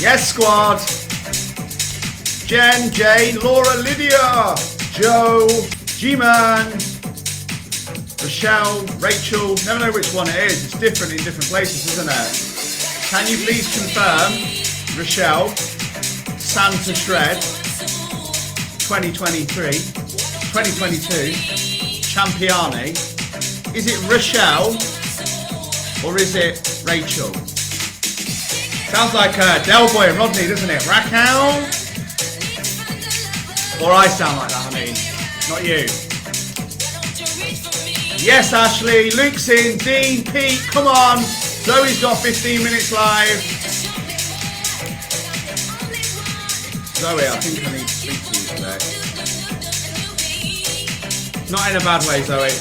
Yes, squad. Jen, Jane, Laura, Lydia, Joe, G-Man, Rochelle, Rachel. Never know which one it is. It's different in different places, isn't it? Can you please confirm, Rochelle, Santa Shred, 2023, 2022, Champiani. Is it Rochelle or is it Rachel? Sounds like Del Boy and Rodney, doesn't it? Raquel? Or I sound like that, I mean, not you. Yes, Ashley, Luke's in, Dean, Pete, come on. Zoe's got 15 minutes live. Zoe, I think I need to speak to you today. Not in a bad way, Zoe.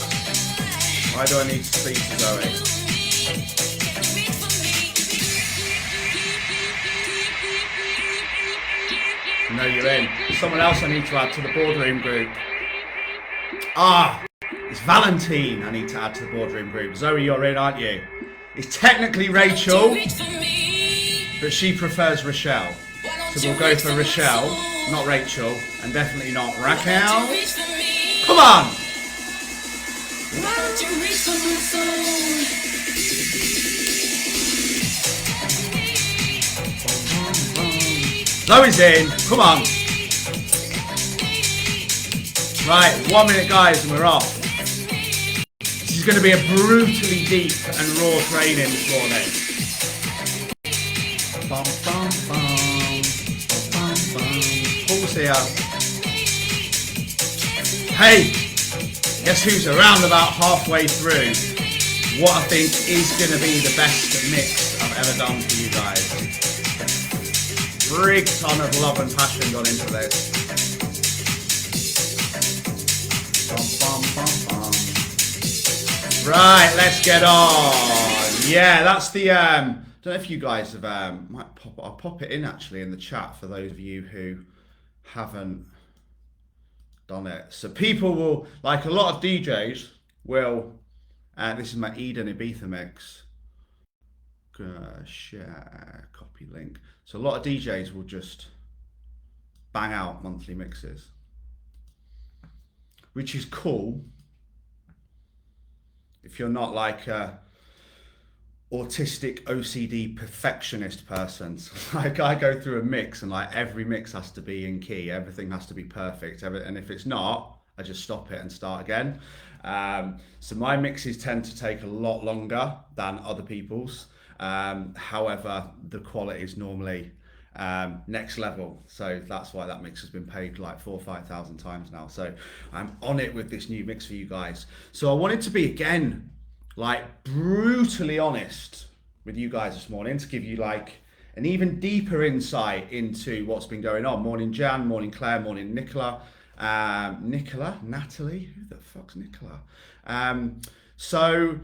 Why do I need to speak to Zoe? No, you're in. Someone else I need to add to the boardroom group. It's Valentine I need to add to the boardroom group. Zoe, you're in, aren't you? It's technically Rachel, but she prefers Rochelle. So we'll go for Rochelle, not Rachel, and definitely not Raquel. Come on! Zoe's in, come on. Right, 1 minute guys and we're off. This is going to be a brutally deep and raw training this morning. Bum, bum, bum. Bum, bum. Paul's here. Hey, guess who's around about halfway through what I think is going to be the best mix I've ever done for you guys. Big ton of love and passion gone into this. Bum, bum, bum, bum. Right, let's get on. Yeah, that's the don't know if you guys have I'll pop it in actually in the chat for those of you who haven't done it. So people will, like a lot of DJs will, this is my Eden Ibiza mix. Share, copy link. So a lot of DJs will just bang out monthly mixes, which is cool if you're not like a autistic OCD perfectionist person. So like I go through a mix and like every mix has to be in key, everything has to be perfect, and if it's not, I just stop it and start again. So my mixes tend to take a lot longer than other people's. However, the quality is normally next level, so that's why that mix has been paid like 4,000 or 5,000 times now. So I'm on it with this new mix for you guys. So I wanted to be again like brutally honest with you guys this morning to give you like an even deeper insight into what's been going on. Morning Jan, morning Claire, morning Nicola, Natalie, who the fuck's Nicola? So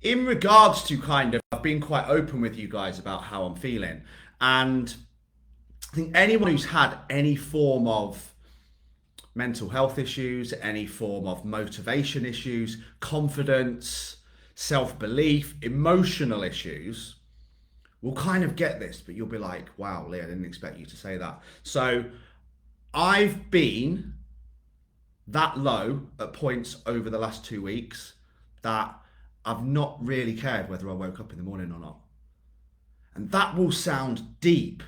in regards to kind of, I've been quite open with you guys about how I'm feeling, and I think anyone who's had any form of mental health issues, any form of motivation issues, confidence, self-belief, emotional issues will kind of get this, but you'll be like, wow, Lee, I didn't expect you to say that. So I've been that low at points over the last 2 weeks that I've not really cared whether I woke up in the morning or not. And that will sound deep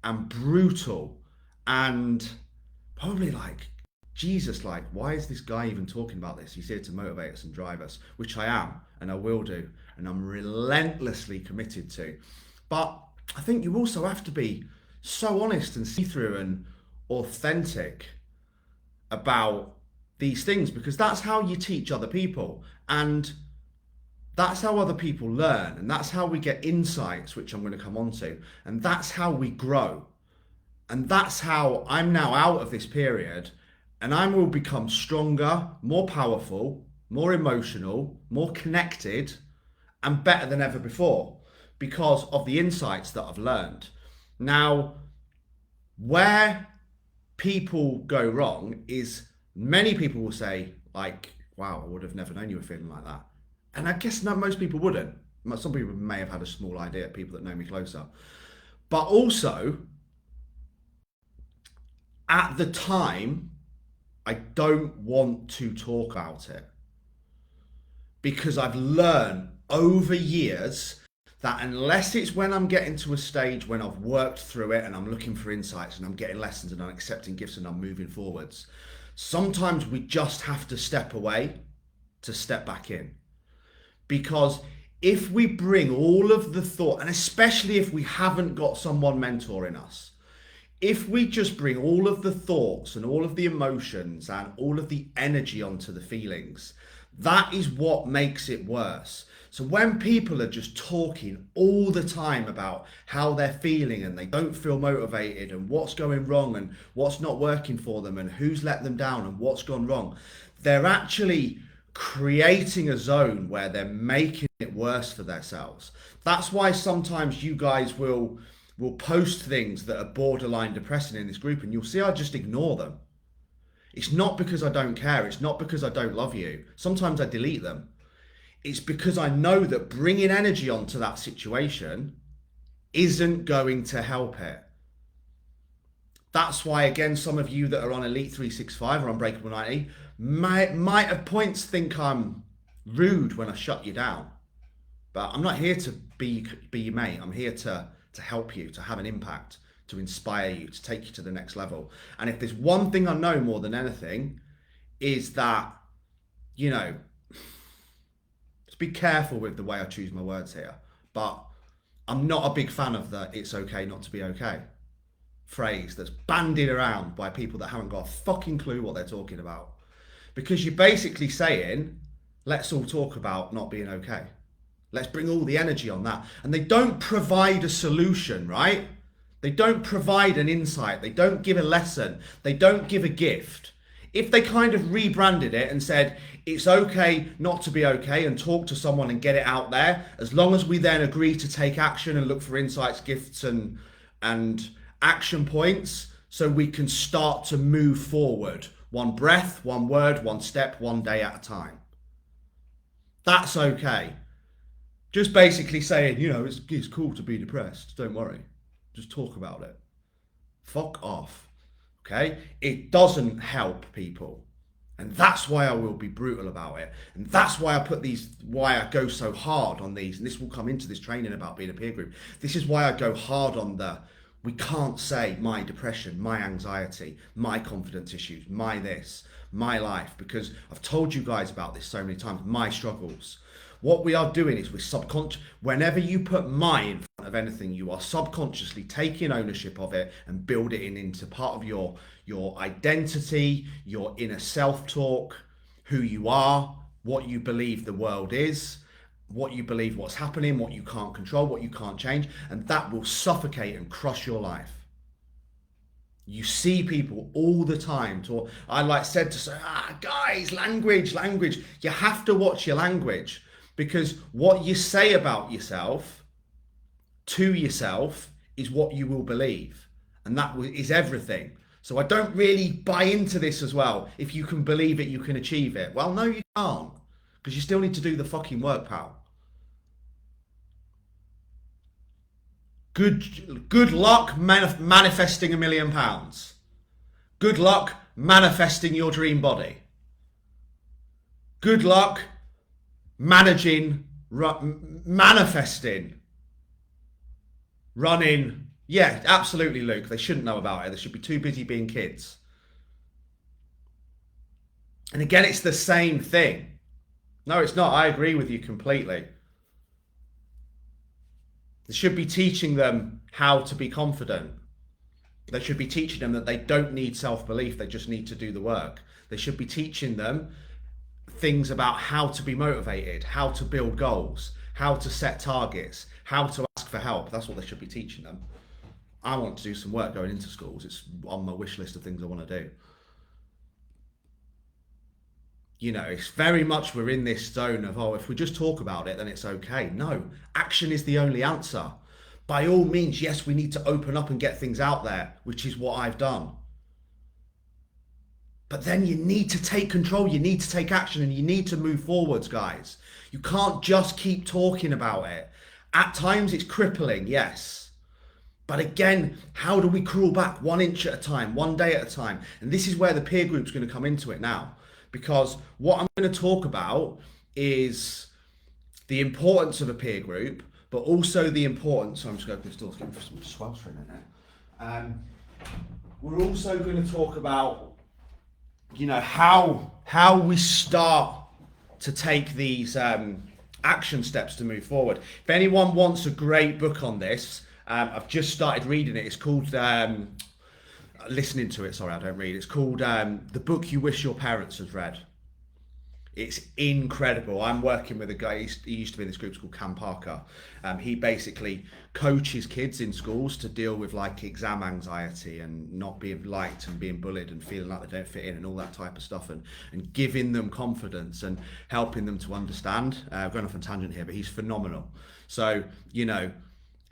and brutal and probably like, Jesus, like, why is this guy even talking about this? He's here to motivate us and drive us, which I am, and I will do, and I'm relentlessly committed to. But I think you also have to be so honest and see-through and authentic about these things, because that's how you teach other people, and that's how other people learn, and that's how we get insights, which I'm going to come on to, and that's how we grow. And that's how I'm now out of this period, and I will become stronger, more powerful, more emotional, more connected, and better than ever before because of the insights that I've learned. Now, where people go wrong is many people will say, like, wow, I would have never known you were feeling like that. And I guess not most people wouldn't. Some people may have had a small idea, people that know me closer. But also, at the time, I don't want to talk about it because I've learned over years that unless it's when I'm getting to a stage when I've worked through it and I'm looking for insights and I'm getting lessons and I'm accepting gifts and I'm moving forwards, sometimes we just have to step away to step back in. Because if we bring all of the thought, and especially if we haven't got someone mentoring us, if we just bring all of the thoughts and all of the emotions and all of the energy onto the feelings, that is what makes it worse. So when people are just talking all the time about how they're feeling and they don't feel motivated and what's going wrong and what's not working for them and who's let them down and what's gone wrong, they're actually creating a zone where they're making it worse for themselves. That's why sometimes you guys will post things that are borderline depressing in this group and you'll see I just ignore them. It's not because I don't care. It's not because I don't love you. Sometimes I delete them. It's because I know that bringing energy onto that situation isn't going to help it. That's why, again, some of you that are on Elite 365 or Unbreakable 90 might at points think I'm rude when I shut you down. But I'm not here to be your mate. I'm here to help you, to have an impact, to inspire you, to take you to the next level. And if there's one thing I know more than anything, is that, you know, just be careful with the way I choose my words here. But I'm not a big fan of the "it's okay not to be okay" phrase that's bandied around by people that haven't got a fucking clue what they're talking about. Because you're basically saying, let's all talk about not being okay. Let's bring all the energy on that. And they don't provide a solution, right? They don't provide an insight. They don't give a lesson. They don't give a gift. If they kind of rebranded it and said, it's okay not to be okay, and talk to someone and get it out there, as long as we then agree to take action and look for insights, gifts and action points, so we can start to move forward. One breath, one word, one step, one day at a time. That's okay. Just basically saying, you know, it's cool to be depressed. Don't worry. Just talk about it. Fuck off. Okay? It doesn't help people. And that's why I will be brutal about it. And that's why why I go so hard on these. And this will come into this training about being a peer group. This is why I go hard on we can't say my depression, my anxiety, my confidence issues, my this, my life, because I've told you guys about this so many times, my struggles. What we are doing is whenever you put my in front of anything, you are subconsciously taking ownership of it and build it into part of your identity, your inner self-talk, who you are, what you believe the world is, what you believe what's happening, what you can't control, what you can't change, and that will suffocate and crush your life. You see people all the time talk. I said to say, guys, language. You have to watch your language, because what you say about yourself to yourself is what you will believe, and that is everything. So I don't really buy into this as well. If you can believe it, you can achieve it. Well, no, you can't, because you still need to do the fucking work, pal. Good luck manifesting £1 million. Good luck manifesting your dream body. Good luck managing, manifesting, running. Yeah, absolutely, Luke. They shouldn't know about it. They should be too busy being kids. And again, it's the same thing. No, it's not. I agree with you completely. They should be teaching them how to be confident. They should be teaching them that they don't need self-belief. They just need to do the work. They should be teaching them things about how to be motivated, how to build goals, how to set targets, how to ask for help. That's what they should be teaching them. I want to do some work going into schools. It's on my wish list of things I want to do. You know, it's very much we're in this zone of, if we just talk about it, then it's okay. No, action is the only answer. By all means, yes, we need to open up and get things out there, which is what I've done. But then you need to take control, you need to take action, and you need to move forwards, guys. You can't just keep talking about it. At times it's crippling, yes. But again, how do we crawl back 1 inch at a time, 1 day at a time? And this is where the peer group's going to come into it now. Because what I'm going to talk about is the importance of a peer group, but also the importance, so I'm just going to open this door to get some sweltering in there. We're also going to talk about, you know, how we start to take these action steps to move forward. If anyone wants a great book on this, I've just started reading it. It's called, listening to it, sorry, I don't read. It's called The Book You Wish Your Parents Had Read. It's incredible. I'm working with a guy, he used to be in this group called Cam Parker. He basically coaches kids in schools to deal with like exam anxiety and not being liked and being bullied and feeling like they don't fit in and all that type of stuff, and giving them confidence and helping them to understand. Going off on a tangent here, but he's phenomenal. So, you know,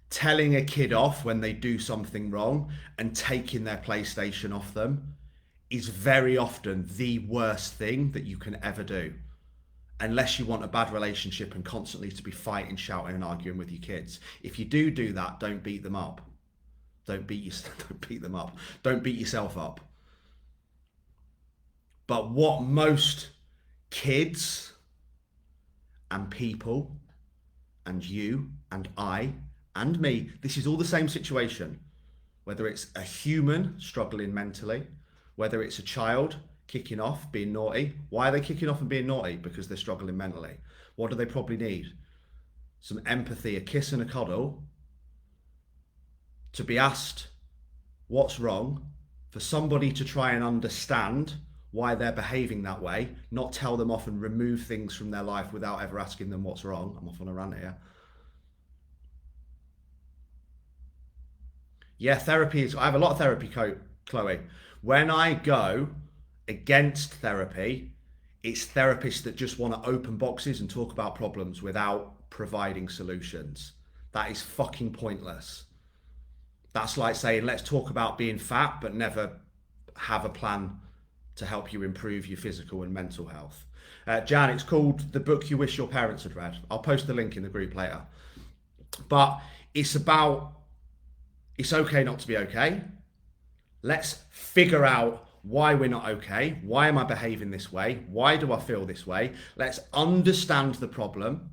telling a kid off when they do something wrong and taking their PlayStation off them is very often the worst thing that you can ever do, unless you want a bad relationship and constantly to be fighting, shouting and arguing with your kids. If you do that, don't beat them up. Don't beat them up. Don't beat yourself up. But what most kids and people and you and I and me, this is all the same situation, whether it's a human struggling mentally, whether it's a child kicking off, being naughty. Why are they kicking off and being naughty? Because they're struggling mentally. What do they probably need? Some empathy, a kiss and a cuddle, to be asked what's wrong, for somebody to try and understand why they're behaving that way, not tell them off and remove things from their life without ever asking them what's wrong. I'm off on a rant here. Yeah, therapy is, I have a lot of therapy, Chloe. When I go against therapy, it's therapists that just want to open boxes and talk about problems without providing solutions. That is fucking pointless. That's like saying, let's talk about being fat, but never have a plan to help you improve your physical and mental health. Jan, it's called The Book You Wish Your Parents Had Read. I'll post the link in the group later. But it's about, it's okay not to be okay. Let's figure out why we're not okay. Why am I behaving this way? Why do I feel this way? Let's understand the problem.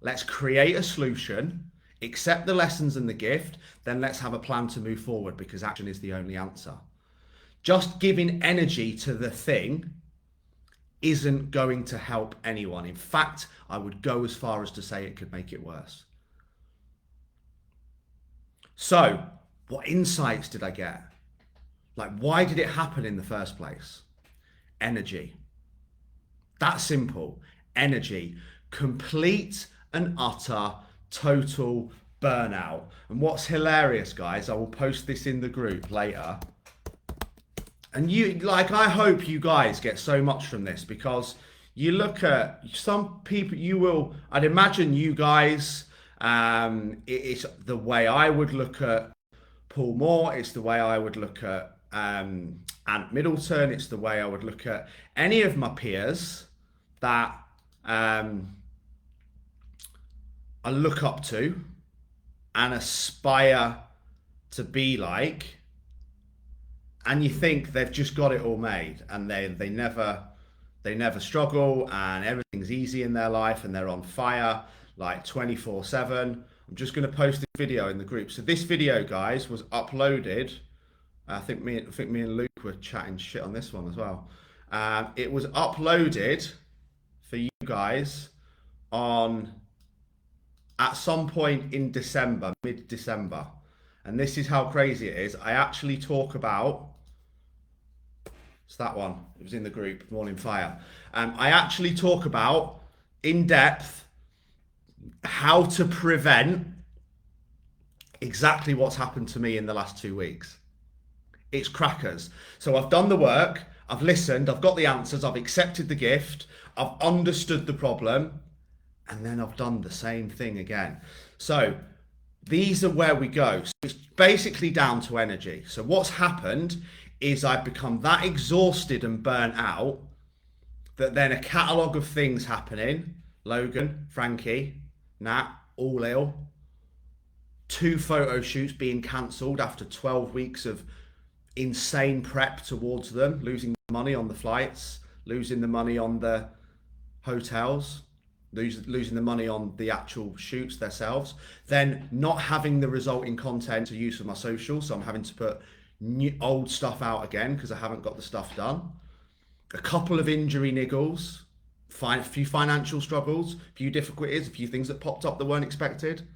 Let's create a solution, accept the lessons and the gift, then let's have a plan to move forward, because action is the only answer. Just giving energy to the thing isn't going to help anyone. In fact, I would go as far as to say it could make it worse. So, what insights did I get? Like, why did it happen in the first place? Energy. That simple. Energy. Complete and utter, total burnout. And what's hilarious, guys, I will post this in the group later. And you, like, I hope you guys get so much from this, because you look at some people, you will, I'd imagine you guys, it's the way I would look at Paul Moore, it's the way I would look at Ant Middleton, it's the way I would look at any of my peers that I look up to and aspire to be like, and you think they've just got it all made, and they never struggle, and everything's easy in their life, and they're on fire like 24/7. I'm just going to post this video in the group. So this video, guys, was uploaded. I think me and Luke were chatting shit on this one as well. It was uploaded for you guys at some point in December, mid-December. And this is how crazy it is. I actually talk about, it's that one. It was in the group, Morning Fire. I actually talk about, in depth, how to prevent exactly what's happened to me in the last 2 weeks. It's crackers. So I've done the work, I've listened, I've got the answers, I've accepted the gift, I've understood the problem, and then I've done the same thing again. So these are where we go. So it's basically down to energy. So what's happened is I've become that exhausted and burnt out that then a catalogue of things happening, Logan, Frankie, Nat, all ill, 2 photo shoots being cancelled after 12 weeks of insane prep towards them, losing money on the flights, losing the money on the hotels, losing the money on the actual shoots themselves, then not having the resulting content to use for my social, so I'm having to put old stuff out again because I haven't got the stuff done. A couple of injury niggles, a few financial struggles, a few difficulties, a few things that popped up that weren't expected,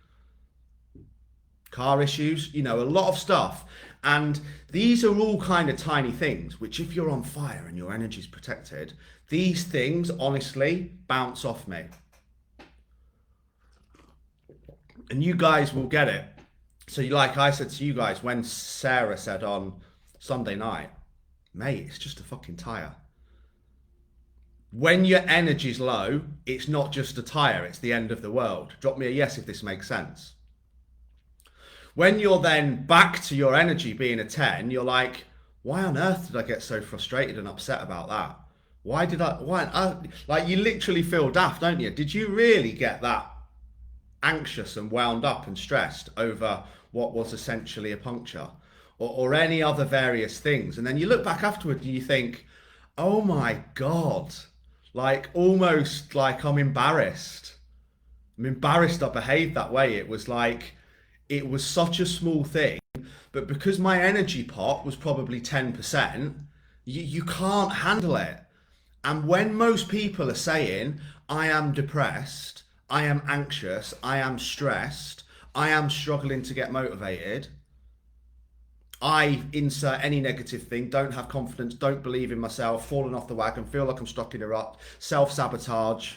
car issues, a lot of stuff. And these are all kind of tiny things, which if you're on fire and your energy's protected, these things honestly bounce off me. And you guys will get it. So like I said to you guys, when Sarah said on Sunday night, mate, it's just a fucking tire. When your energy's low, it's not just a tire, it's the end of the world. Drop me a yes if this makes sense. When you're then back to your energy being a 10, you're like, why on earth did I get so frustrated and upset about that? Like you literally feel daft, don't you? Did you really get that anxious and wound up and stressed over what was essentially a puncture or any other various things? And then you look back afterward and you think, oh my God, like almost like I'm embarrassed. I'm embarrassed I behaved that way. It was like, it was such a small thing, but because my energy pot was probably 10%, you can't handle it. And when most people are saying, I am depressed, I am anxious, I am stressed, I am struggling to get motivated, I insert any negative thing, don't have confidence, don't believe in myself, falling off the wagon, feel like I'm stuck in a rut, self-sabotage,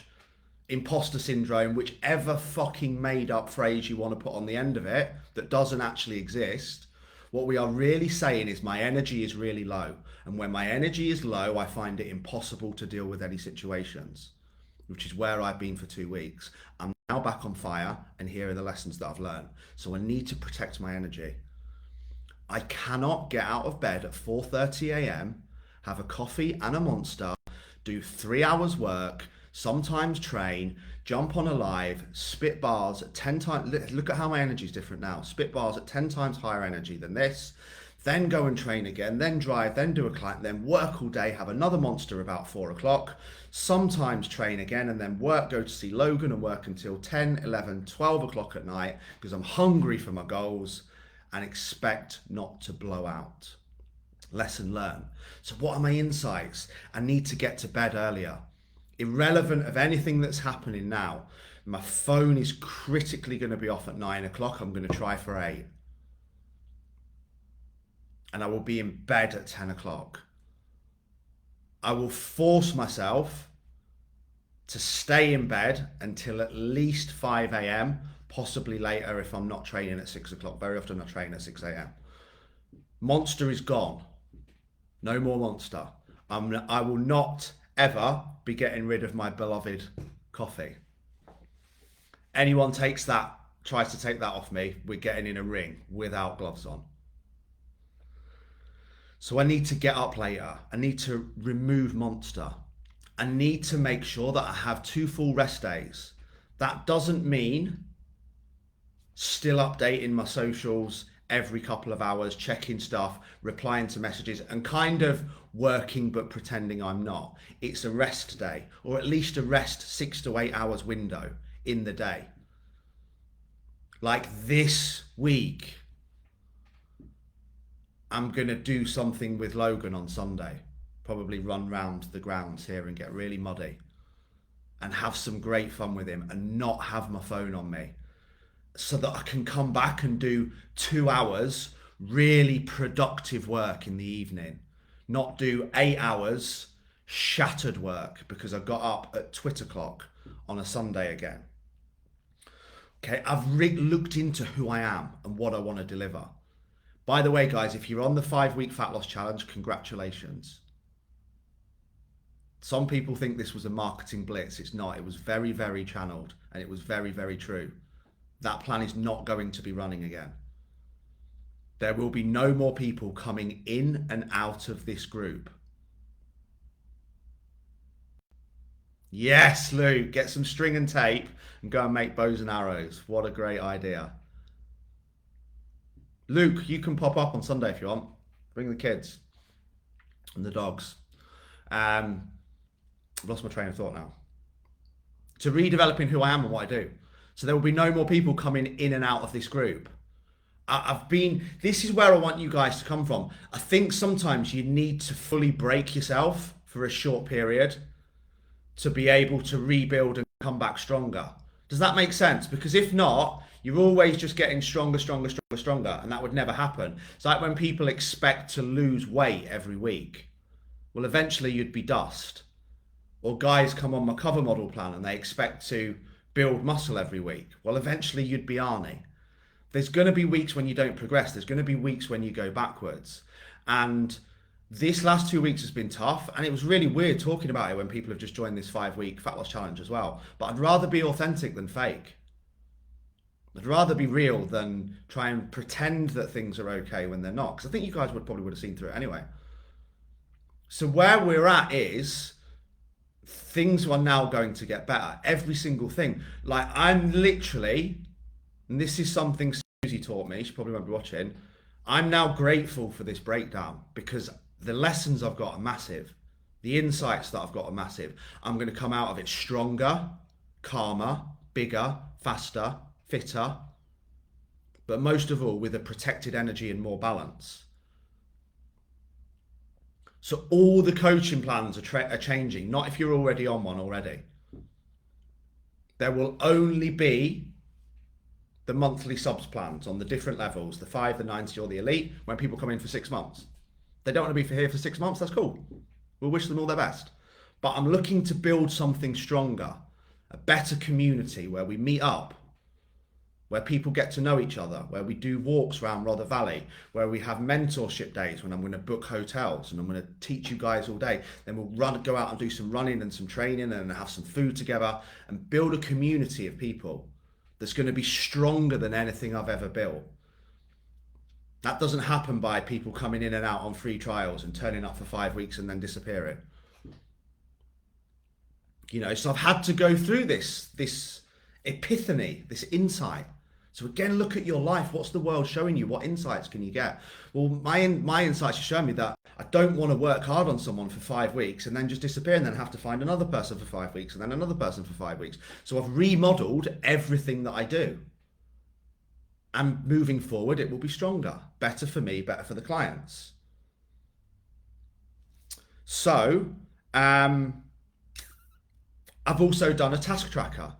imposter syndrome, whichever fucking made up phrase you want to put on the end of it that doesn't actually exist, what we are really saying is my energy is really low. And when my energy is low, I find it impossible to deal with any situations, which is where I've been for 2 weeks. I'm now back on fire, and here are the lessons that I've learned. So I need to protect my energy. I cannot get out of bed at 4:30 a.m., have a coffee and a Monster, do 3 hours work, sometimes train, jump on a live, spit bars at 10 times. Look at how my energy is different now. Spit bars at 10 times higher energy than this, then go and train again, then drive, then do a client, then work all day, have another Monster about 4 o'clock, sometimes train again, and then work, go to see Logan and work until 10, 11, 12 o'clock at night because I'm hungry for my goals and expect not to blow out. Lesson learned. So what are my insights? I need to get to bed earlier. Irrelevant of anything that's happening now, my phone is critically going to be off at 9 o'clock. I'm going to try for 8. And I will be in bed at 10 o'clock. I will force myself to stay in bed until at least 5 a.m., possibly later if I'm not training at 6 o'clock. Very often I train at 6 a.m. Monster is gone. No more Monster. I will not ever be getting rid of my beloved coffee. Anyone tries to take that off me, we're getting in a ring without gloves on. So I need to get up later. I need to remove Monster. I need to make sure that I have 2 full rest days. That doesn't mean still updating my socials every couple of hours, checking stuff, replying to messages, and kind of working but pretending I'm not. It's a rest day, or at least a rest 6 to 8 hours window in the day. Like this week, I'm going to do something with Logan on Sunday. Probably run round the grounds here and get really muddy and have some great fun with him and not have my phone on me so that I can come back and do 2 hours really productive work in the evening. Not do 8 hours shattered work because I got up at Twitter clock on a Sunday again. Okay, I've looked into who I am and what I want to deliver. By the way, guys, if you're on the 5-week fat loss challenge, congratulations. Some people think this was a marketing blitz. It's not. It was very, very channeled, and it was very, very true. That plan is not going to be running again. There will be no more people coming in and out of this group. Yes, Luke, get some string and tape and go and make bows and arrows. What a great idea. Luke, you can pop up on Sunday if you want. Bring the kids and the dogs. I've lost my train of thought now. To redeveloping who I am and what I do. So there will be no more people coming in and out of this group. This is where I want you guys to come from. I think sometimes you need to fully break yourself for a short period to be able to rebuild and come back stronger. Does that make sense? Because if not, you're always just getting stronger, stronger, stronger, stronger, and that would never happen. It's like when people expect to lose weight every week. Well, eventually you'd be dust. Or guys come on my cover model plan and they expect to build muscle every week. Well, eventually you'd be Arnie. There's going to be weeks when you don't progress. There's going to be weeks when you go backwards. And this last 2 weeks has been tough. And it was really weird talking about it when people have just joined this 5-week fat loss challenge as well. But I'd rather be authentic than fake. I'd rather be real than try and pretend that things are okay when they're not. Because I think you guys would have seen through it anyway. So where we're at is things are now going to get better. Every single thing. Like I'm literally, and this is something Susie taught me, she probably won't be watching, I'm now grateful for this breakdown because the lessons I've got are massive. The insights that I've got are massive. I'm going to come out of it stronger, calmer, bigger, faster, fitter, but most of all with a protected energy and more balance. So all the coaching plans are changing, not if you're already on one already. There will only be the monthly subs plans on the different levels, the 5, the 90 or the elite, when people come in for 6 months. They don't want to be here for 6 months, that's cool. We'll wish them all their best. But I'm looking to build something stronger, a better community where we meet up, where people get to know each other, where we do walks around Rother Valley, where we have mentorship days when I'm going to book hotels and I'm going to teach you guys all day. Then we'll go out and do some running and some training and have some food together and build a community of people that's going to be stronger than anything I've ever built. That doesn't happen by people coming in and out on free trials and turning up for 5 weeks and then disappearing. You know, so I've had to go through this epiphany, this insight. So again, look at your life. What's the world showing you? What insights can you get? Well, my insights are showing me that I don't want to work hard on someone for 5 weeks and then just disappear and then have to find another person for 5 weeks and then another person for 5 weeks. So I've remodeled everything that I do. And moving forward, it will be stronger, better for me, better for the clients. So I've also done a task tracker.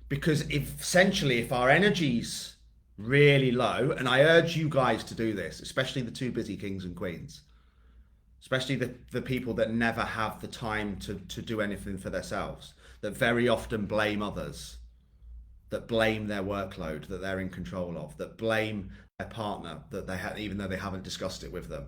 Because if our energy's really low, and I urge you guys to do this, especially the too busy kings and queens, especially the people that never have the time to do anything for themselves, that very often blame others, that blame their workload that they're in control of, that blame their partner that they have, even though they haven't discussed it with them,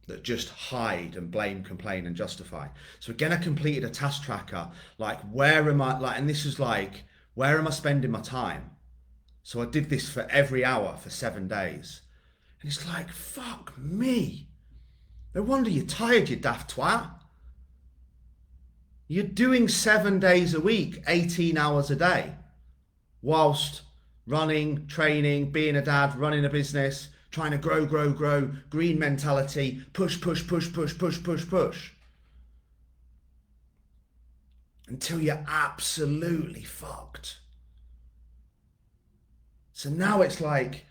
that just hide and blame, complain and justify. So again, I completed a task tracker, like where am I, and this is like, where am I spending my time? So I did this for every hour for 7 days. And it's like, fuck me. No wonder you're tired, you daft twat. You're doing 7 days a week, 18 hours a day, whilst running, training, being a dad, running a business, trying to grow, green mentality, push, until you're absolutely fucked. So now it's like,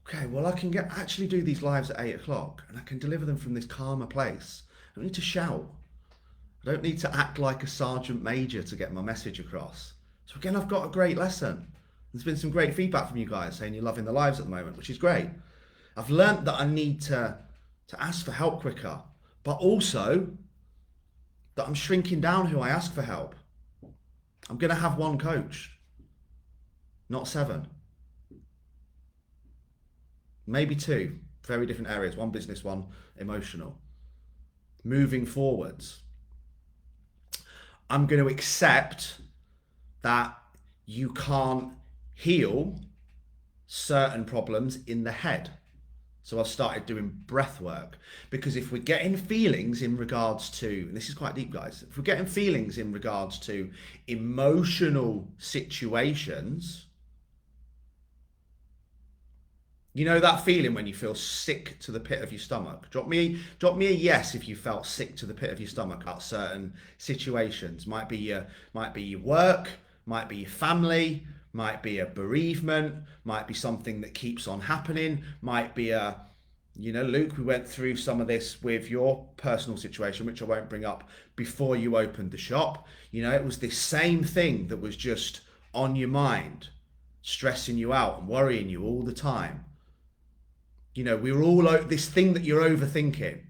okay, well, I can actually do these lives at 8 o'clock and I can deliver them from this calmer place. I don't need to shout. I don't need to act like a sergeant major to get my message across. So again, I've got a great lesson. There's been some great feedback from you guys saying you're loving the lives at the moment, which is great. I've learned that I need to ask for help quicker, but also that I'm shrinking down who I ask for help. I'm going to have one coach, not 7. Maybe 2, very different areas, one business, one emotional. Moving forwards, I'm going to accept that you can't heal certain problems in the head. So I've started doing breath work, because if we're getting feelings in regards to, and this is quite deep guys, if we're getting feelings in regards to emotional situations, You know that feeling when you feel sick to the pit of your stomach? Drop me a yes if you felt sick to the pit of your stomach about certain situations. Might be your work, might be your family, might be a bereavement, might be something that keeps on happening, might be a Luke, we went through some of this with your personal situation, which I won't bring up before you opened the shop. It was this same thing that was just on your mind, stressing you out and worrying you all the time. We were all this thing that you're overthinking,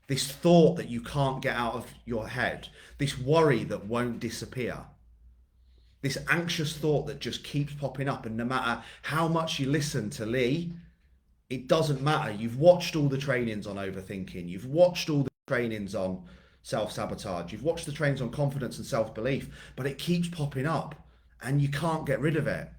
this thought that you can't get out of your head, this worry that won't disappear, this anxious thought that just keeps popping up. And no matter how much you listen to Lee, it doesn't matter. You've watched all the trainings on overthinking. You've watched all the trainings on self-sabotage. You've watched the trainings on confidence and self-belief, but it keeps popping up and you can't get rid of it.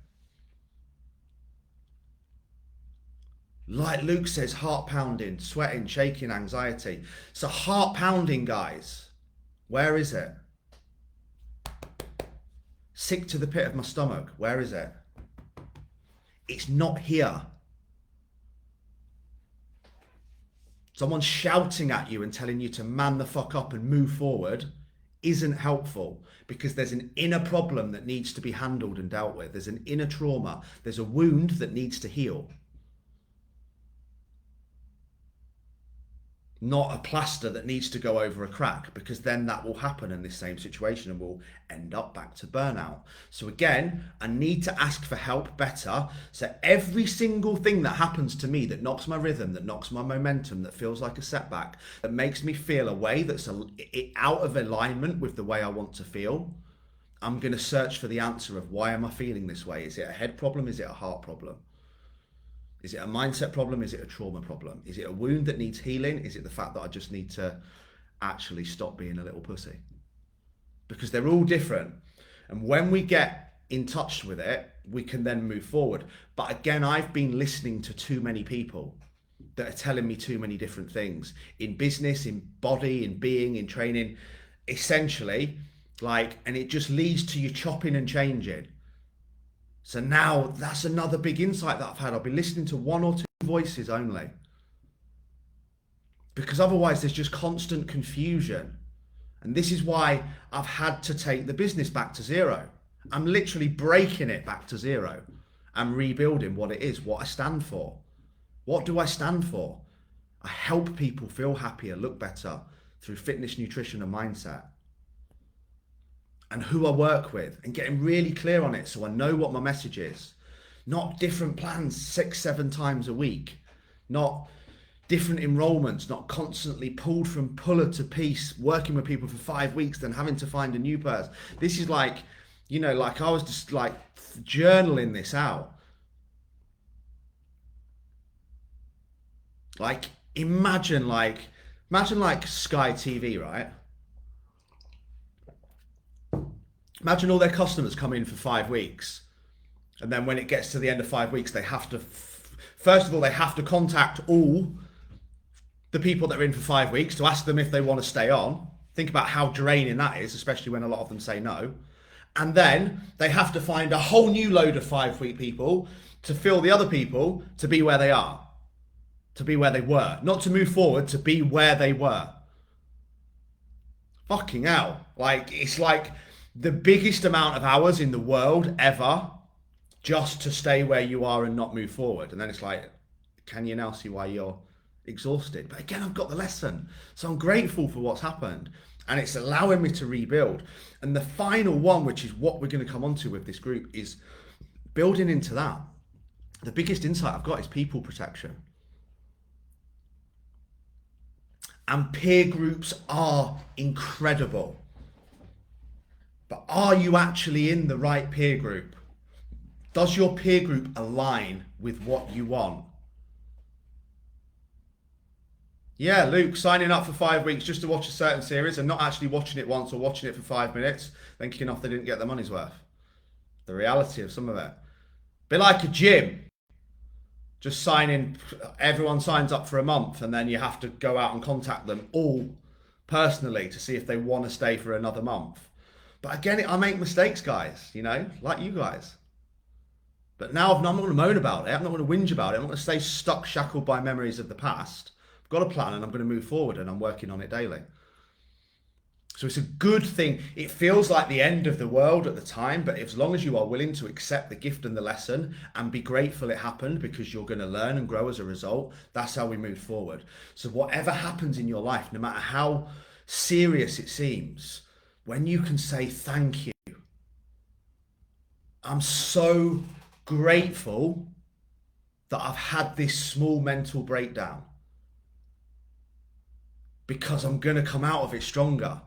Like Luke says, heart pounding, sweating, shaking, anxiety. So heart pounding, guys, where is it? Sick to the pit of my stomach, where is it? It's not here. Someone shouting at you and telling you to man the fuck up and move forward isn't helpful, because there's an inner problem that needs to be handled and dealt with. There's an inner trauma. There's a wound that needs to heal. Not a plaster that needs to go over a crack, because then that will happen in this same situation and we'll end up back to burnout. So again, I need to ask for help better. So every single thing that happens to me that knocks my rhythm, that knocks my momentum, that feels like a setback, that makes me feel a way that's out of alignment with the way I want to feel, I'm going to search for the answer of, why am I feeling this way? Is it a head problem? Is it a heart problem? Is it a mindset problem? Is it a trauma problem? Is it a wound that needs healing? Is it the fact that I just need to actually stop being a little pussy? Because they're all different. And when we get in touch with it, we can then move forward. But again, I've been listening to too many people that are telling me too many different things in business, in body, in being, in training, essentially, and it just leads to you chopping and changing. So now that's another big insight that I've had. I'll be listening to one or two voices only, because otherwise there's just constant confusion. And this is why I've had to take the business back to zero. I'm literally breaking it back to zero and rebuilding what it is, what I stand for. What do I stand for? I help people feel happier, look better through fitness, nutrition, and mindset. And who I work with, and getting really clear on it so I know what my message is. Not different plans 6-7 times a week. Not different enrollments, not constantly pulled from puller to piece, working with people for 5 weeks, then having to find a new person. This is I was just journaling this out. Imagine Sky TV, right? Imagine all their customers come in for 5 weeks, and then when it gets to the end of 5 weeks, they have to, first of all, they have to contact all the people that are in for 5 weeks to ask them if they want to stay on. Think about how draining that is, especially when a lot of them say no. And then they have to find a whole new load of 5-week people to fill the other people to be where they are, to be where they were, not to move forward, to be where they were. Fucking hell. It's the biggest amount of hours in the world ever just to stay where you are and not move forward. And then it's can you now see why you're exhausted? But again, I've got the lesson. So I'm grateful for what's happened, and it's allowing me to rebuild. And the final one, which is what we're going to come onto with this group, is building into that. The biggest insight I've got is people protection. And peer groups are incredible. But are you actually in the right peer group? Does your peer group align with what you want? Yeah, Luke, signing up for 5 weeks just to watch a certain series and not actually watching it once or watching it for 5 minutes, then kicking off they didn't get their money's worth. The reality of some of it. Bit like a gym. Just everyone signs up for a month, and then you have to go out and contact them all personally to see if they want to stay for another month. But again, I make mistakes, guys, like you guys. But now I'm not going to moan about it. I'm not going to whinge about it. I'm not going to stay stuck, shackled by memories of the past. I've got a plan and I'm going to move forward, and I'm working on it daily. So it's a good thing. It feels like the end of the world at the time, but as long as you are willing to accept the gift and the lesson and be grateful it happened, because you're going to learn and grow as a result, that's how we move forward. So whatever happens in your life, no matter how serious it seems, when you can say thank you, I'm so grateful that I've had this small mental breakdown, because I'm going to come out of it stronger.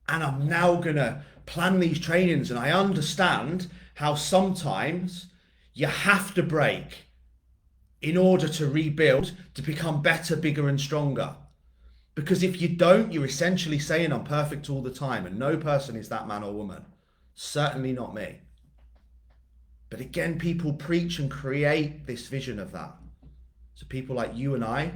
And I'm now going to plan these trainings. And I understand how sometimes you have to break in order to rebuild, to become better, bigger, and stronger. Because if you don't, you're essentially saying I'm perfect all the time. And no person is that man or woman. Certainly not me. But again, people preach and create this vision of that. So people like you and I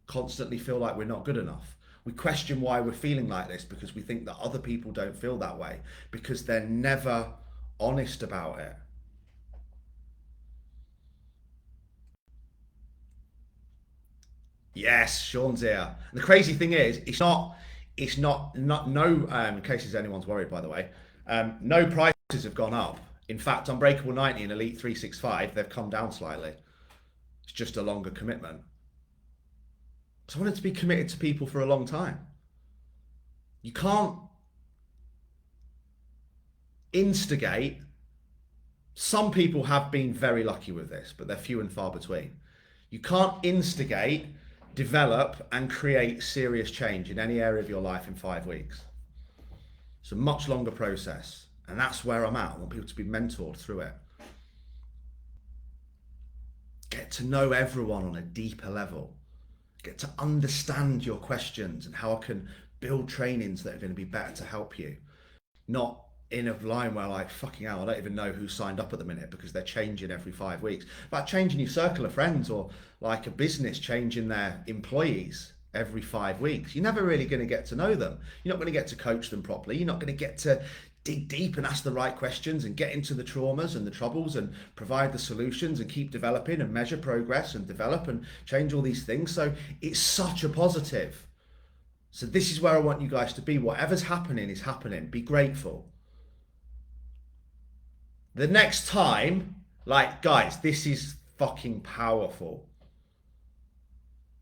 constantly feel like we're not good enough. We question why we're feeling like this, because we think that other people don't feel that way, because they're never honest about it. Yes, Sean's here. And the crazy thing is, in case anyone's worried, by the way, no prices have gone up. In fact, Unbreakable 90 and Elite 365, they've come down slightly. It's just a longer commitment. So I wanted to be committed to people for a long time. You can't instigate. Some people have been very lucky with this, but they're few and far between. You can't instigate, develop, and create serious change in any area of your life in 5 weeks. It's a much longer process, and that's where I'm at. I want people to be mentored through it. Get to know everyone on a deeper level. Get to understand your questions and how I can build trainings that are going to be better to help you. Not in a line where like, fucking hell, I don't even know who signed up at the minute, because they're changing every 5 weeks. But changing your circle of friends, or like a business changing their employees every 5 weeks. You're never really going to get to know them. You're not going to get to coach them properly. You're not going to get to dig deep and ask the right questions and get into the traumas and the troubles and provide the solutions and keep developing and measure progress and develop and change all these things. So it's such a positive. So this is where I want you guys to be. Whatever's happening is happening. Be grateful. The next time, like, guys, this is fucking powerful.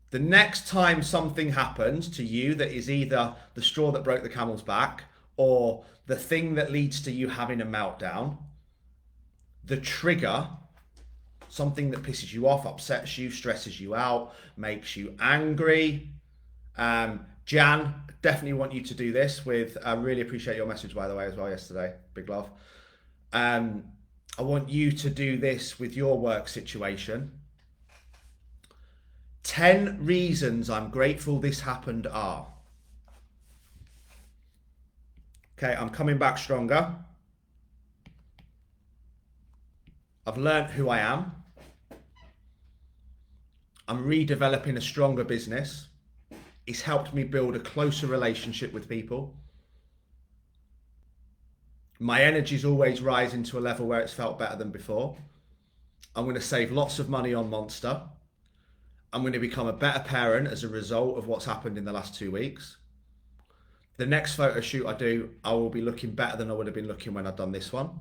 The next time something happens to you that is either the straw that broke the camel's back, or the thing that leads to you having a meltdown, the trigger, something that pisses you off, upsets you, stresses you out, makes you angry. Jan, definitely want you to do this with, I really appreciate your message, by the way, as well yesterday. Big love. I want you to do this with your work situation. 10 reasons I'm grateful this happened are. Okay, I'm coming back stronger. I've learned who I am. I'm redeveloping a stronger business. It's helped me build a closer relationship with people. My energy's always rising to a level where it's felt better than before. I'm going to save lots of money on Monster. I'm going to become a better parent as a result of what's happened in the last 2 weeks. The next photo shoot I do, I will be looking better than I would have been looking when I'd done this one.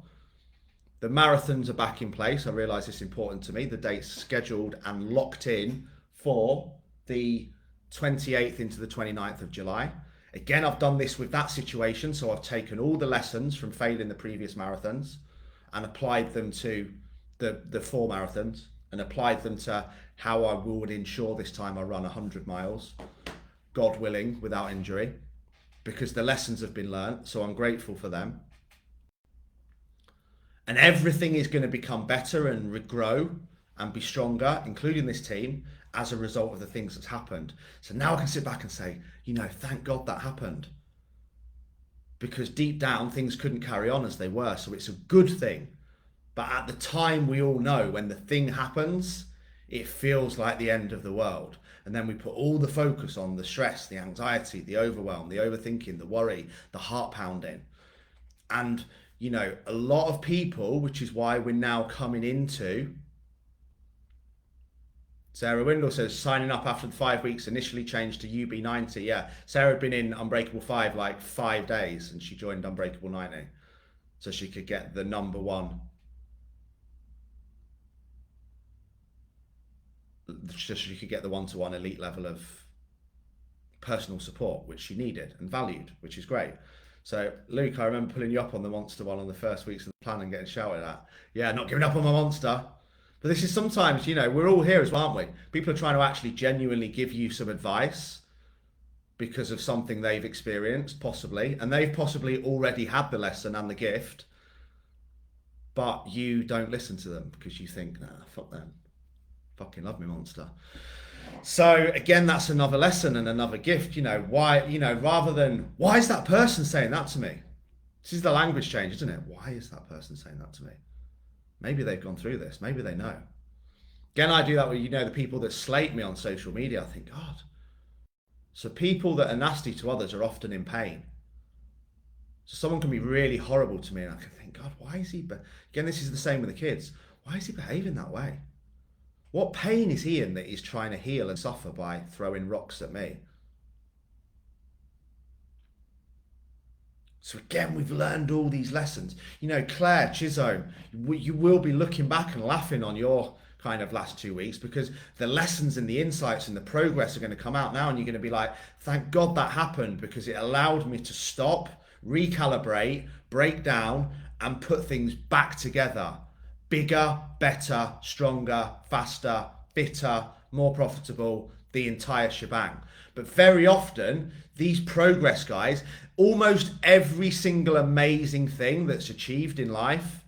The marathons are back in place. I realise it's important to me. The date's scheduled and locked in for the 28th into the 29th of July. Again, I've done this with that situation. So I've taken all the lessons from failing the previous marathons and applied them to the 4 marathons, and applied them to how I would ensure this time I run 100 miles, God willing, without injury, because the lessons have been learnt. So I'm grateful for them. And everything is going to become better and grow and be stronger, including this team, as a result of the things that's happened. So now I can sit back and say, thank God that happened. Because deep down, things couldn't carry on as they were. So it's a good thing. But at the time, we all know when the thing happens, it feels like the end of the world. And then we put all the focus on the stress, the anxiety, the overwhelm, the overthinking, the worry, the heart pounding. And you know, a lot of people, which is why we're now coming into. Sarah Windle says signing up after the 5 weeks initially changed to UB90. Yeah, Sarah had been in Unbreakable 5 like 5 days and she joined Unbreakable 90 so she could get the number one. So she could get the one-to-one elite level of personal support, which she needed and valued, which is great. So, Luke, I remember pulling you up on the monster one on the first weeks of the plan and getting shouted at. Yeah, not giving up on my monster. But this is sometimes, you know, we're all here as well, aren't we? People are trying to actually genuinely give you some advice because of something they've experienced, possibly, and they've possibly already had the lesson and the gift, but you don't listen to them because you think, nah, fuck them. Fucking love me, monster. So again, that's another lesson and another gift. You know, why, you know, rather than why is that person saying that to me? This is the language change, isn't it? Why is that person saying that to me? Maybe they've gone through this. Maybe they know. Again, I do that with, you know, the people that slate me on social media. I think, God. So people that are nasty to others are often in pain. So someone can be really horrible to me and I can think, God, why is he... Again, this is the same with the kids. Why is he behaving that way? What pain is he in that he's trying to heal and suffer by throwing rocks at me? So again, we've learned all these lessons. You know, Claire Chisholm, you will be looking back and laughing on your kind of last 2 weeks because the lessons and the insights and the progress are going to come out now and you're going to be like, thank God that happened because it allowed me to stop, recalibrate, break down and put things back together. Bigger, better, stronger, faster, fitter, more profitable, the entire shebang. But very often, these progress guys, almost every single amazing thing that's achieved in life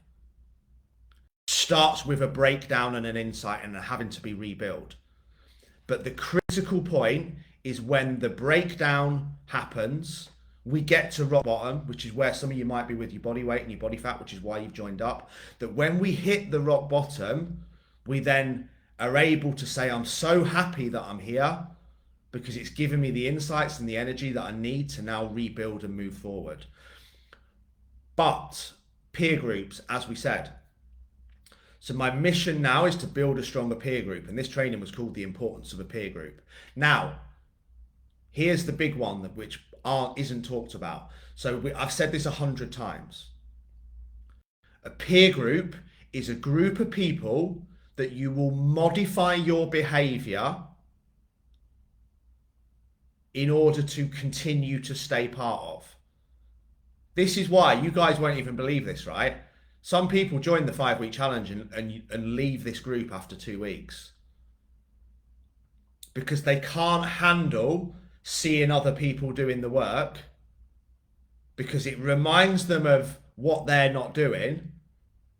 starts with a breakdown and an insight and having to be rebuilt. But the critical point is when the breakdown happens, we get to rock bottom, which is where some of you might be with your body weight and your body fat, which is why you've joined up. That when we hit the rock bottom, we then are able to say, I'm so happy that I'm here because it's given me the insights and the energy that I need to now rebuild and move forward. But peer groups, as we said. So my mission now is to build a stronger peer group. And this training was called The Importance of a Peer Group. Now, here's the big one, which isn't talked about. So I've said this 100 times. A peer group is a group of people that you will modify your behavior in order to continue to stay part of. This is why you guys won't even believe this, right? Some people join the 5-week challenge and leave this group after 2 weeks because they can't handle seeing other people doing the work because it reminds them of what they're not doing.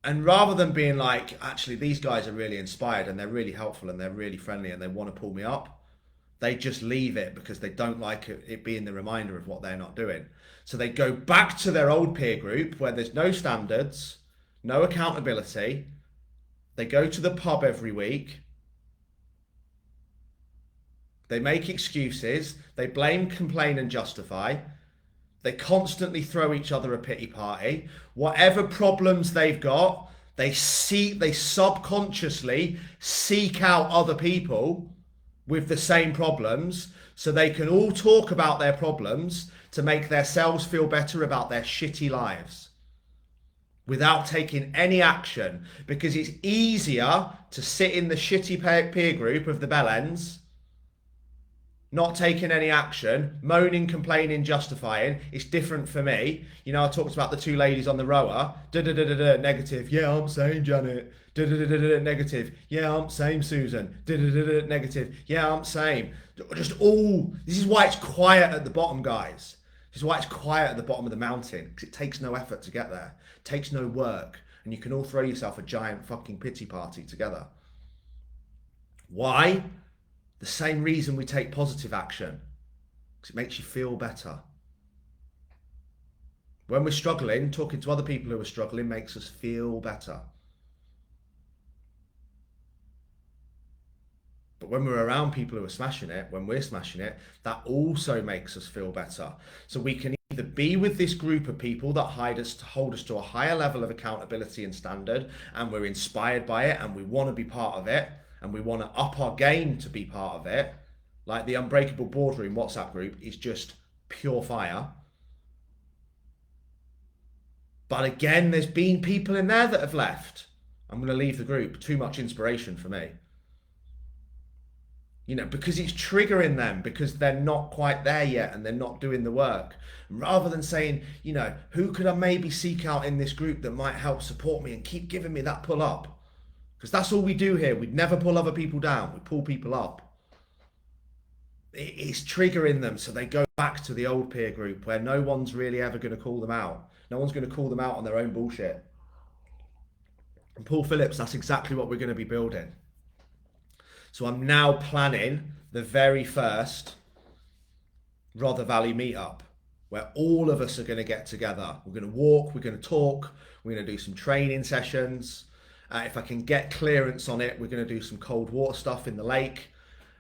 And rather than being like, actually, these guys are really inspired and they're really helpful and they're really friendly and they want to pull me up, they just leave it because they don't like it being the reminder of what they're not doing. So they go back to their old peer group where there's no standards, no accountability. They go to the pub every week. They make excuses. They blame, complain, and justify. They constantly throw each other a pity party. Whatever problems they've got, they subconsciously seek out other people with the same problems so they can all talk about their problems to make themselves feel better about their shitty lives without taking any action, because it's easier to sit in the shitty peer group of the bellends, not taking any action, moaning, complaining, justifying. It's different for me. You know, I talked about the 2 ladies on the rower. Negative. Yeah, I'm same, Janet. Negative. Yeah, I'm same, Susan. Negative. Yeah, I'm same. Just all. This is why it's quiet at the bottom, guys. This is why it's quiet at the bottom of the mountain, because it takes no effort to get there. It takes no work. And you can all throw yourself a giant fucking pity party together. Why? The same reason we take positive action, because it makes you feel better. When we're struggling, talking to other people who are struggling makes us feel better. But when we're around people who are smashing it, when we're smashing it, that also makes us feel better. So we can either be with this group of people that hold us to a higher level of accountability and standard, and we're inspired by it and we want to be part of it and we want to up our game to be part of it. Like the Unbreakable Boardroom WhatsApp group is just pure fire. But again, there's been people in there that have left. I'm going to leave the group. Too much inspiration for me. You know, because it's triggering them, because they're not quite there yet and they're not doing the work. Rather than saying, you know, who could I maybe seek out in this group that might help support me and keep giving me that pull up? Because that's all we do here. We'd never pull other people down. We pull people up. It's triggering them, so they go back to the old peer group where no one's really ever going to call them out. No one's going to call them out on their own bullshit. And Paul Phillips, that's exactly what we're going to be building. So I'm now planning the very first Rother Valley meetup where all of us are going to get together. We're going to walk, we're going to talk, we're going to do some training sessions. If I can get clearance on it, we're going to do some cold water stuff in the lake.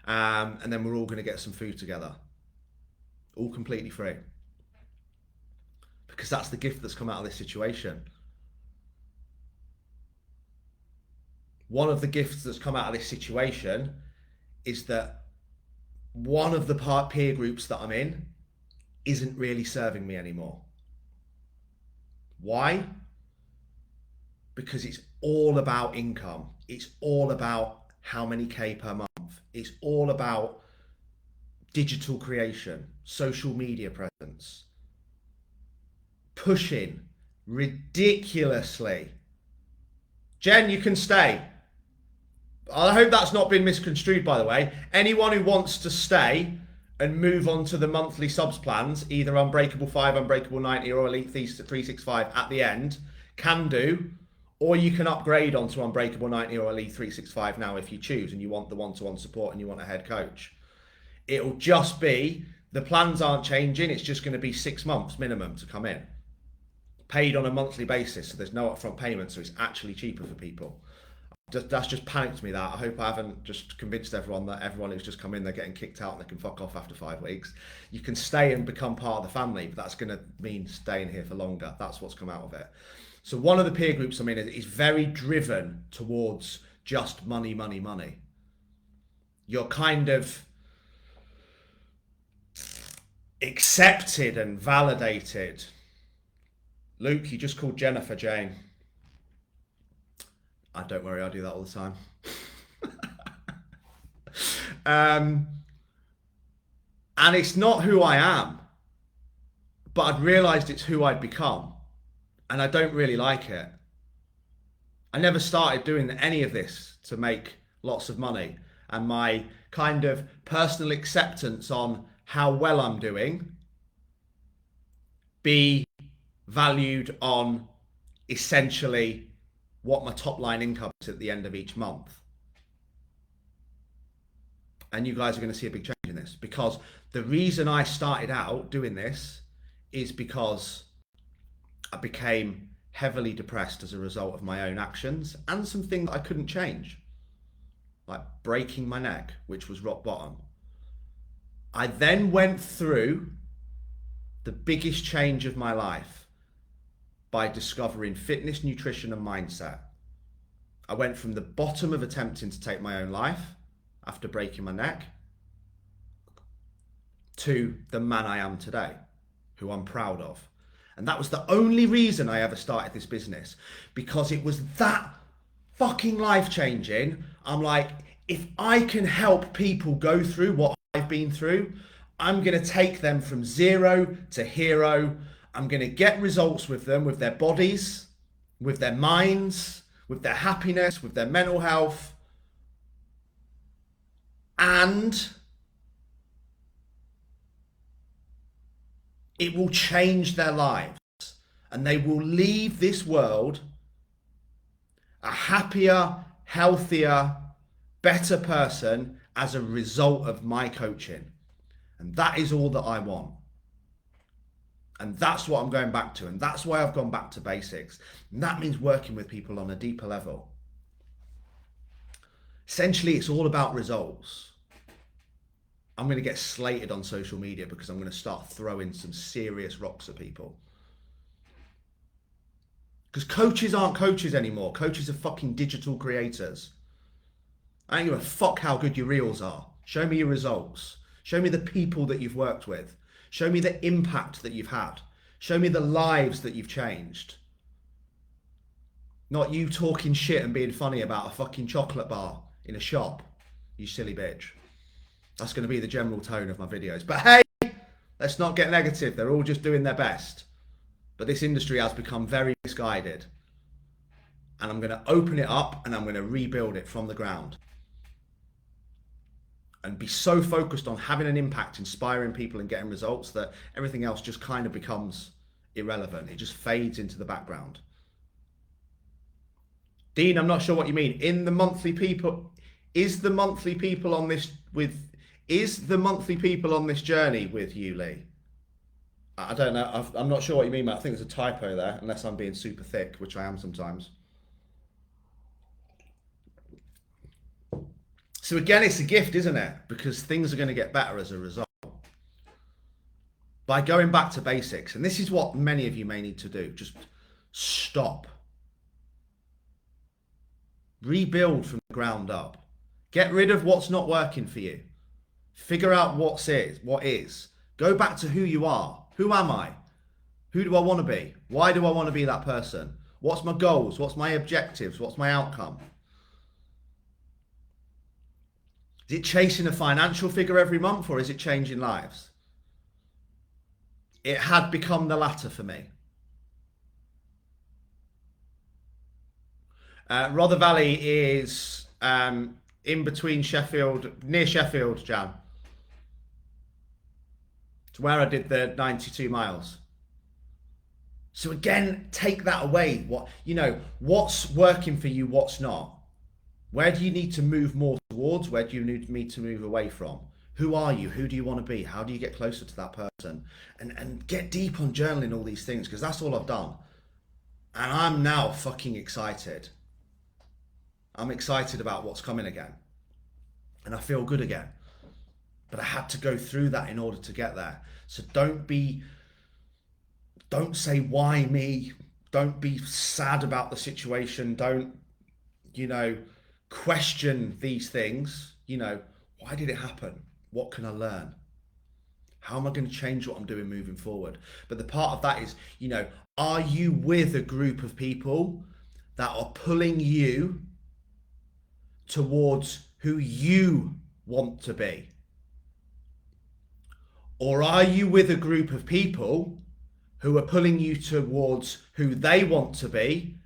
And then we're all going to get some food together. All completely free. Because that's the gift that's come out of this situation. One of the gifts that's come out of this situation is that one of the peer groups that I'm in isn't really serving me anymore. Why? Because it's all about income. It's all about how many K per month. It's all about digital creation, social media presence, pushing ridiculously. Jen, you can stay. I hope that's not been misconstrued, by the way. Anyone who wants to stay and move on to the monthly subs plans, either Unbreakable 5, Unbreakable 90 or Elite 365 at the end, can do. Or you can upgrade onto Unbreakable 90 or Elite 365 now if you choose and you want the one-to-one support and you want a head coach. It'll just be, the plans aren't changing, it's just going to be 6 months minimum to come in. Paid on a monthly basis, so there's no upfront payment, so it's actually cheaper for people. That's just panicked me that. I hope I haven't just convinced everyone that everyone who's just come in, they're getting kicked out and they can fuck off after 5 weeks. You can stay and become part of the family, but that's going to mean staying here for longer. That's what's come out of it. So one of the peer groups I'm in is very driven towards just money, money, money. You're kind of accepted and validated. Luke, you just called Jennifer Jane. Don't worry, I do that all the time. And it's not who I am, but I'd realised it's who I'd become. And I don't really like it. I never started doing any of this to make lots of money. And my kind of personal acceptance on how well I'm doing be valued on essentially what my top line income is at the end of each month. And you guys are going to see a big change in this, because the reason I started out doing this is because I became heavily depressed as a result of my own actions and some things I couldn't change, like breaking my neck, which was rock bottom. I then went through the biggest change of my life by discovering fitness, nutrition, and mindset. I went from the bottom of attempting to take my own life after breaking my neck to the man I am today, who I'm proud of. And that was the only reason I ever started this business, because it was that fucking life-changing. I'm like, if I can help people go through what I've been through, I'm going to take them from zero to hero. I'm going to get results with them, with their bodies, with their minds, with their happiness, with their mental health. And it will change their lives. And they will leave this world a happier, healthier, better person as a result of my coaching. And that is all that I want. And that's what I'm going back to. And that's why I've gone back to basics. And that means working with people on a deeper level. Essentially, it's all about results. I'm going to get slated on social media because I'm going to start throwing some serious rocks at people. Because coaches aren't coaches anymore. Coaches are fucking digital creators. I don't give a fuck how good your reels are. Show me your results. Show me the people that you've worked with. Show me the impact that you've had. Show me the lives that you've changed. Not you talking shit and being funny about a fucking chocolate bar in a shop. You silly bitch. That's going to be the general tone of my videos. But hey, let's not get negative. They're all just doing their best. But this industry has become very misguided. And I'm going to open it up and I'm going to rebuild it from the ground. And be so focused on having an impact, inspiring people and getting results that everything else just kind of becomes irrelevant. It just fades into the background. Dean, I'm not sure what you mean. Is the monthly people on this journey with you, Lee? I don't know. I'm not sure what you mean, but I think there's a typo there, unless I'm being super thick, which I am sometimes. So again, it's a gift, isn't it? Because things are going to get better as a result. By going back to basics, and this is what many of you may need to do, just stop. Rebuild from the ground up. Get rid of what's not working for you. Figure out what is. Go back to who you are. Who am I? Who do I want to be? Why do I want to be that person? What's my goals? What's my objectives? What's my outcome? Is it chasing a financial figure every month, or is it changing lives? It had become the latter for me. Rother Valley is in between Sheffield, near Sheffield, Jan. It's where I did the 92 miles. So again, take that away. What's working for you, what's not? Where do you need to move more towards? Where do you need to move away from? Who are you? Who do you want to be? How do you get closer to that person? And get deep on journaling all these things, because that's all I've done. And I'm now fucking excited. I'm excited about what's coming again. And I feel good again. But I had to go through that in order to get there. So don't say why me. Don't be sad about the situation. Don't, question these things. Why did it happen? What can I learn? How am I going to change what I'm doing moving forward? But the part of that is, are you with a group of people that are pulling you towards who you want to be? Or are you with a group of people who are pulling you towards who they want to be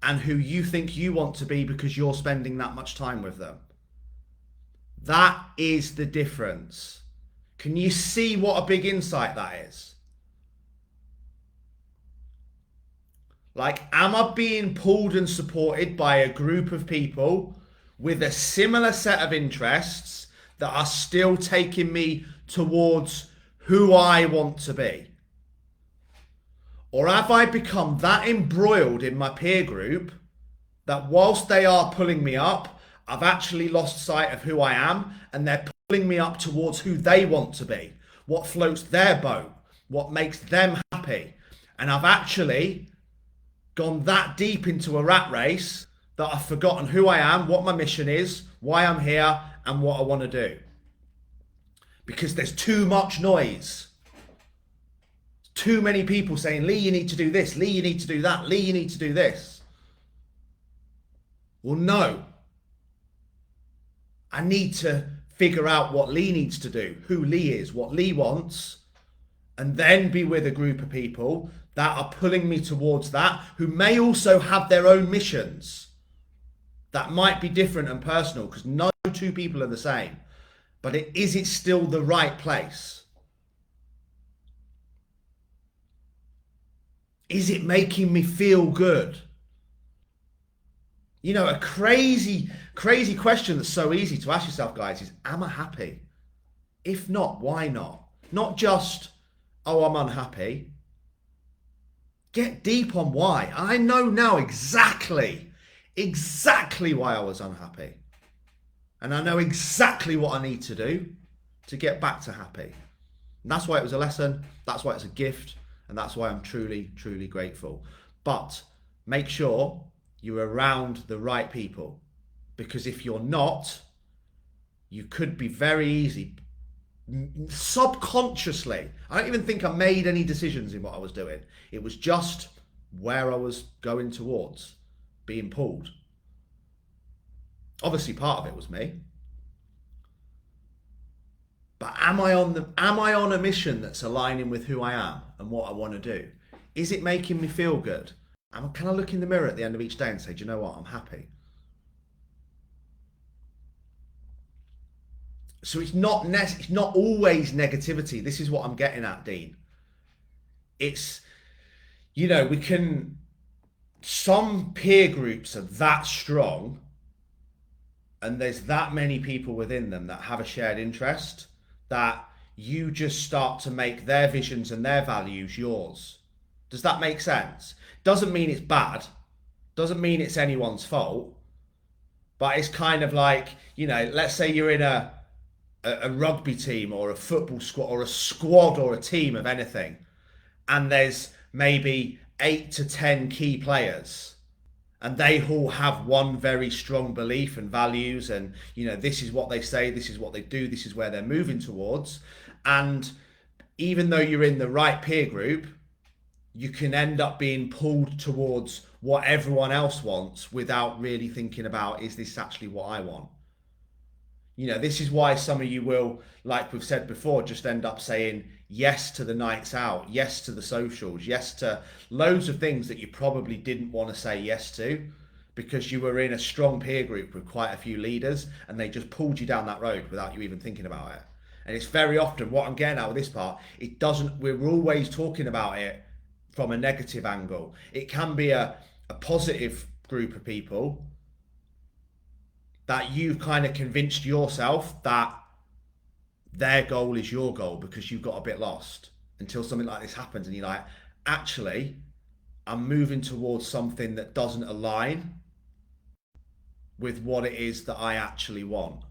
and who you think you want to be because you're spending that much time with them? That is the difference. Can you see what a big insight that is? Am I being pulled and supported by a group of people with a similar set of interests that are still taking me towards who I want to be? Or have I become that embroiled in my peer group that whilst they are pulling me up, I've actually lost sight of who I am, and they're pulling me up towards who they want to be, what floats their boat, what makes them happy. And I've actually gone that deep into a rat race that I've forgotten who I am, what my mission is, why I'm here, and what I want to do. Because there's too much noise. Too many people saying, Lee, you need to do this. Lee, you need to do that. Lee, you need to do this. Well, no. I need to figure out what Lee needs to do, who Lee is, what Lee wants, and then be with a group of people that are pulling me towards that, who may also have their own missions that might be different and personal, because no two people are the same. But is it still the right place? Is it making me feel good? A crazy question that's so easy to ask yourself, guys, is, am I happy? If not, why not? Not just, oh, I'm unhappy. Get deep on why. I know now exactly why I was unhappy. And I know exactly what I need to do to get back to happy. And that's why it was a lesson, that's why it's a gift, and that's why I'm truly, truly grateful. But make sure you're around the right people, because if you're not, you could be very easy, subconsciously. I don't even think I made any decisions in what I was doing. It was just where I was going towards, being pulled. Obviously, part of it was me. But am I on a mission that's aligning with who I am and what I want to do? Is it making me feel good? Can I look in the mirror at the end of each day and say, do you know what? I'm happy. So it's not always negativity. This is what I'm getting at, Dean. It's, some peer groups are that strong and there's that many people within them that have a shared interest that you just start to make their visions and their values yours. Does that make sense? Doesn't mean it's bad. Doesn't mean it's anyone's fault. But it's kind of like, let's say you're in a rugby team or a football squad or a team of anything, and there's maybe 8 to 10 key players, and they all have one very strong belief and values, and this is what they say, this is what they do, this is where they're moving towards. And even though you're in the right peer group, you can end up being pulled towards what everyone else wants without really thinking about, is this actually what I want? This is why some of you will, like we've said before, just end up saying yes to the nights out, yes to the socials, yes to loads of things that you probably didn't want to say yes to, because you were in a strong peer group with quite a few leaders and they just pulled you down that road without you even thinking about it. And it's very often, what I'm getting out of this part, we're always talking about it from a negative angle. It can be a positive group of people that you've kind of convinced yourself that their goal is your goal because you got a bit lost until something like this happens and you're like, actually, I'm moving towards something that doesn't align with what it is that I actually want.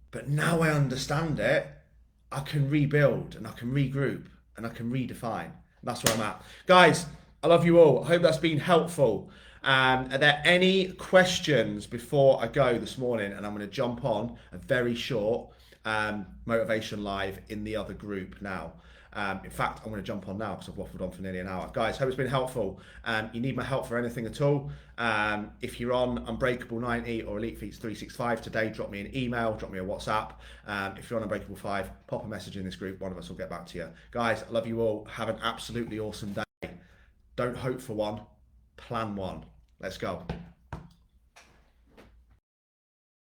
But now I understand it, I can rebuild and I can regroup and I can redefine. That's where I'm at. Guys, I love you all. I hope that's been helpful. Are there any questions before I go this morning? And I'm going to jump on a very short motivation live in the other group now. In fact, I'm going to jump on now because I've waffled on for nearly an hour. Guys, hope it's been helpful. You need my help for anything at all. If you're on Unbreakable 90 or Elite Feats 365 today, drop me an email, drop me a WhatsApp. If you're on Unbreakable 5, pop a message in this group. One of us will get back to you. Guys, I love you all. Have an absolutely awesome day. Don't hope for one. Plan one. Let's go.